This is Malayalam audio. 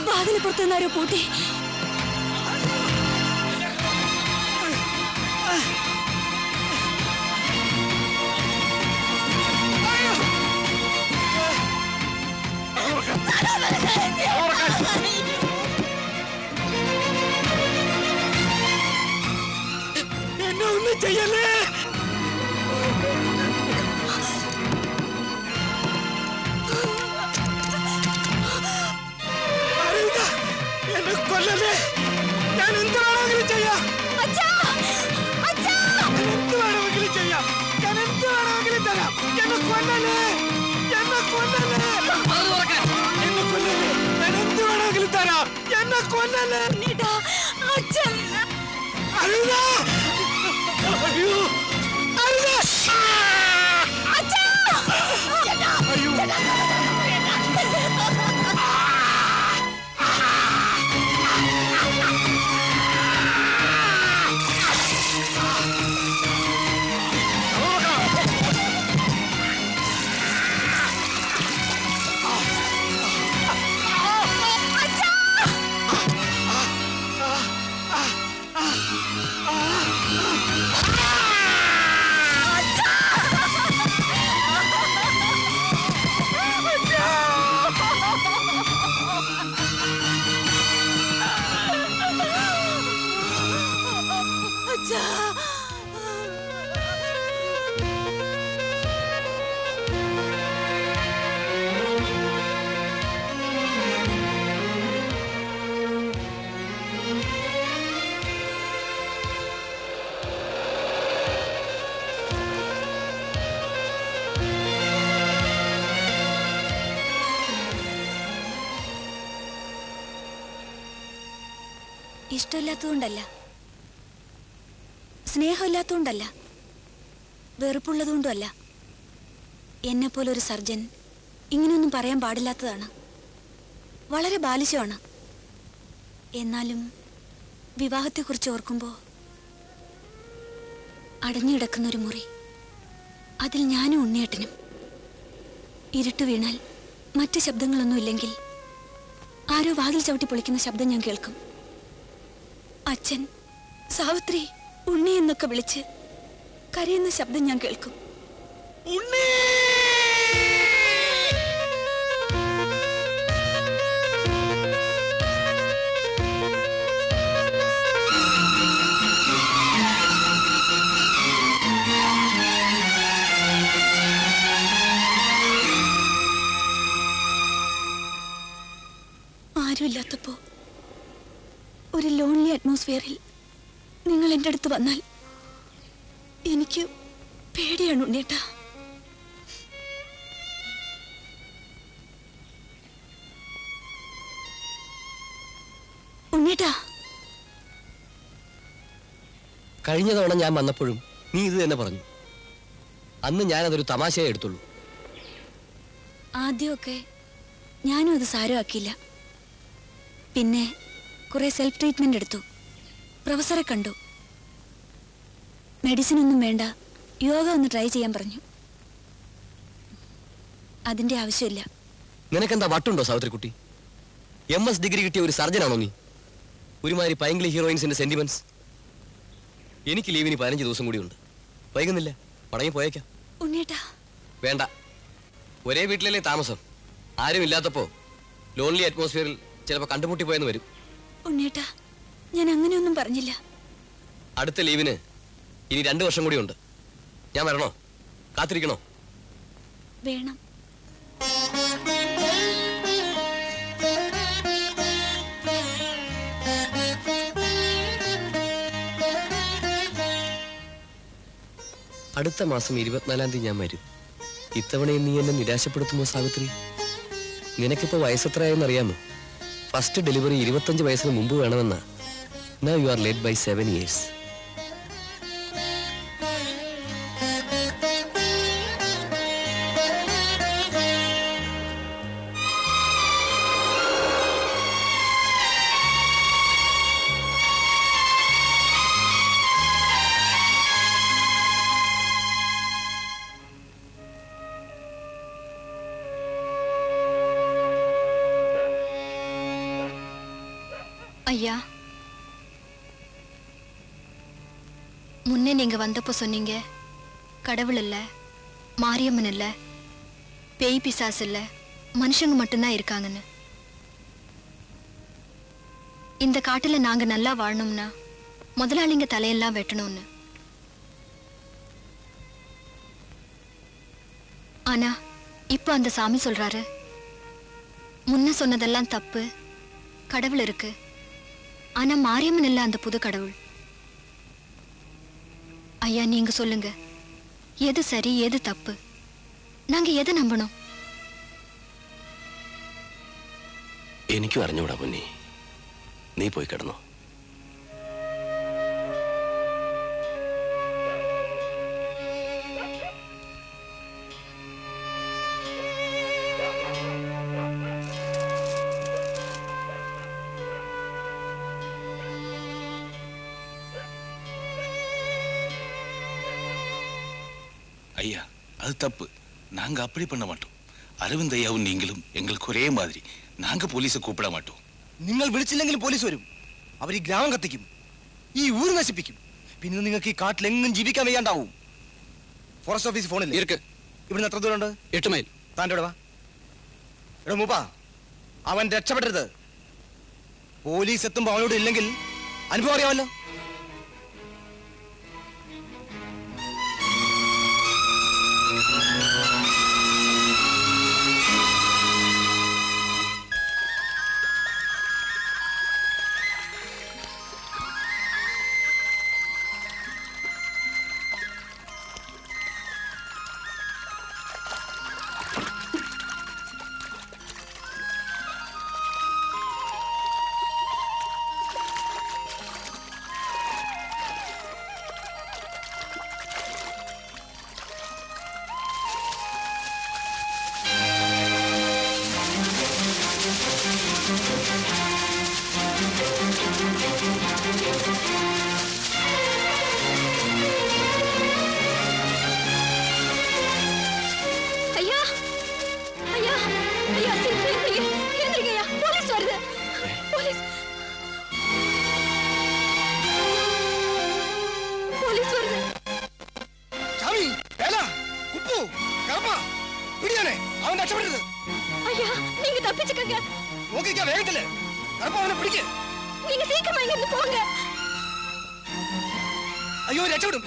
വാതിന് പുറത്തുനിന്നാരോ പൂട്ടി. എന്നെ ഒന്നും ചെയ്യല്ലേ. എന്നെ കൊല്ലല്ലേ. ഞാൻ എന്ത് വേണമെങ്കിലും ചെയ്യാം. എന്ത് വേണമെങ്കിലും ചെയ്യാം. ഞാൻ എന്ത് വേണമെങ്കിലും തരാം. എന്നെ കൊല്ലല്ലേ. എന്നെ കൊല്ലല്ലേ. എന്നെ കൊല്ലല്ലേ. ഞാൻ എന്ത് വേണമെങ്കിലും തരാം. എന്നെ കൊല്ലല്ലേ. അരുത. അയ്യോ അരുത. അയ്യോ ഇഷ്ടമില്ലാത്തതുകൊണ്ടല്ല, സ്നേഹമില്ലാത്തതുകൊണ്ടല്ല, വെറുപ്പുള്ളതുകൊണ്ടുമല്ല. എന്നെപ്പോലെ ഒരു സർജൻ ഇങ്ങനെയൊന്നും പറയാൻ പാടില്ലാത്തതാണ്. വളരെ ബാലിശമാണ്. എന്നാലും വിവാഹത്തെക്കുറിച്ച് ഓർക്കുമ്പോൾ അടഞ്ഞുകിടക്കുന്നൊരു മുറി, അതിൽ ഞാനും ഉണ്ണിയേട്ടനും. ഇരുട്ട് വീണാൽ മറ്റ് ശബ്ദങ്ങളൊന്നുമില്ലെങ്കിൽ ആരോ വാതിൽ ചവിട്ടി പൊളിക്കുന്ന ശബ്ദം ഞാൻ കേൾക്കും. അച്ഛൻ, സാവിത്രി, ഉണ്ണി എന്നൊക്കെ വിളിച്ച് കരയുന്ന ശബ്ദം ഞാൻ കേൾക്കും. ഉണ്ണി. ആരുമില്ലാത്തപ്പോ ഒരു ലോൺലി അറ്റ്മോസ്ഫിയറിൽ നിങ്ങൾ എൻ്റെ അടുത്ത് വന്നാൽ എനിക്ക് പേടിയാണ് ഉണ്ണേട്ടാ. ഉണ്ണേട്ടാ, കഴിഞ്ഞ തവണ ഞാൻ വന്നപ്പോഴും നീ ഇത് തന്നെ പറഞ്ഞു. അന്ന് ഞാനതൊരു തമാശയെ എടുത്തുള്ളൂ. ആദ്യമൊക്കെ ഞാനും അത് സാരമാക്കിയില്ല. പിന്നെ കുറെ സെൽഫ് ട്രീറ്റ്മെന്റ് എടുത്തു. പ്രൊഫസറെ കണ്ടു. മെഡിസിൻ ഒന്നും വേണ്ട, യോഗ ഒന്ന് ട്രൈ ചെയ്യാൻ പറഞ്ഞു. അതിന്റെ ആവശ്യമില്ല. നിനക്കെന്താ വട്ടുണ്ടോ സാവിത്രിക്കുട്ടി? MS ഡിഗ്രി കിട്ടിയ ഒരു സർജനാണോ നീ? ഒരുമാതിരി പൈങ്കിളി ഹീറോയിൻസിന്റെ സെന്റിമെന്റ്സ്. എനിക്ക് ലീവിന് 15 ദിവസം കൂടി ഉണ്ട്. വൈകുന്നില്ല, മടങ്ങി പോയേക്കാം. ഉണ്ണേട്ടാ, വേണ്ട. ഒരേ വീട്ടിലല്ലേ താമസം. ആരും ഇല്ലാത്തപ്പോ ലോൺലി അറ്റ്മോസ്ഫിയറിൽ ചിലപ്പോൾ കണ്ടുമുട്ടി പോയെന്ന് വരും. ഉണ്ണേട്ടാ, ഞാൻ അങ്ങനെയൊന്നും പറഞ്ഞില്ല. അടുത്ത ലീവിന് ഇനി 2 വർഷം കൂടി ഉണ്ട്. ഞാൻ വരണോ? കാത്തിരിക്കണോ? വേണം. അടുത്ത മാസം 24-ാം തീയതി ഞാൻ വരും. ഇത്തവണയും നീ എന്നെ നിരാശപ്പെടുത്തുമോ സാവിത്രി? നിനക്കിപ്പോ വയസ്സെത്രയെന്നറിയാമോ? ഫസ്റ്റ് ഡെലിവറി 25 വയസ്സിന് മുമ്പ് വേണമെന്നാ. Now you are late by 7 years. ஐயா, முன்னே நீங்க வந்தப்போ சொன்னீங்க கடவுள் இல்ல, மாரியம்மன் இல்ல, பேய் பிசாசு இல்ல, மனுஷங்க மட்டும்தான் இருக்காங்கன்னு. இந்த காட்டுல நாங்க நல்லா வாழணும்னா முதலாளிங்க தலையெல்லாம் வெட்டணும்னு. ஆனா இப்ப அந்த சாமி சொல்றாரு, முன்ன சொன்னதெல்லாம் தப்பு, கடவுள் இருக்கு, ஆனா மாரியம்மன் இல்ல அந்த புது கடவுள். ஐயா, நீங்க சொல்லுங்க, எது சரி எது தப்பு? நாங்க எதை நம்பணும்? എനിക്കും അറിഞ്ഞൂടാ പൊന്നി. നീ പോയി കിടന്നോ. ஐயா, அது தப்பு. நாங்க அப்படி பண்ண மாட்டோம். அரவிந்த் ஐயாவும் நீங்களும் எங்களுக்கு ഒരേ மாதிரி. நாங்க പോലീസെ കൂപ്പിട മാட்டோം. നിങ്ങൾ വിളിച്ചില്ലെങ്കിലും പോലീസ് വരും. അവർ ഈ ഗ്രാമം കത്തിക്കും, ഈ ഊര് നശിപ്പിക്കും. പിന്നെ നിങ്ങൾക്ക് ഈ കാട്ടിലെങ്ങും ജീവിക്കാൻ വയ്യാണ്ടാവും. ഫോറസ്റ്റ് ഓഫീസ് ഫോണിൽ ഇവിടുന്ന് എത്ര ദൂരമുണ്ട്? 8 മൈൽ. താൻ്റെ ഇവിടെ വാ. എടോ മൂപ്പാ, അവൻ രക്ഷപ്പെടരുത്. പോലീസ് എത്തുമ്പോ അവനോട് ഇല്ലെങ്കിൽ അനുഭവം അറിയാമല്ലോ. അയ്യോ രക്ഷപ്പെടും.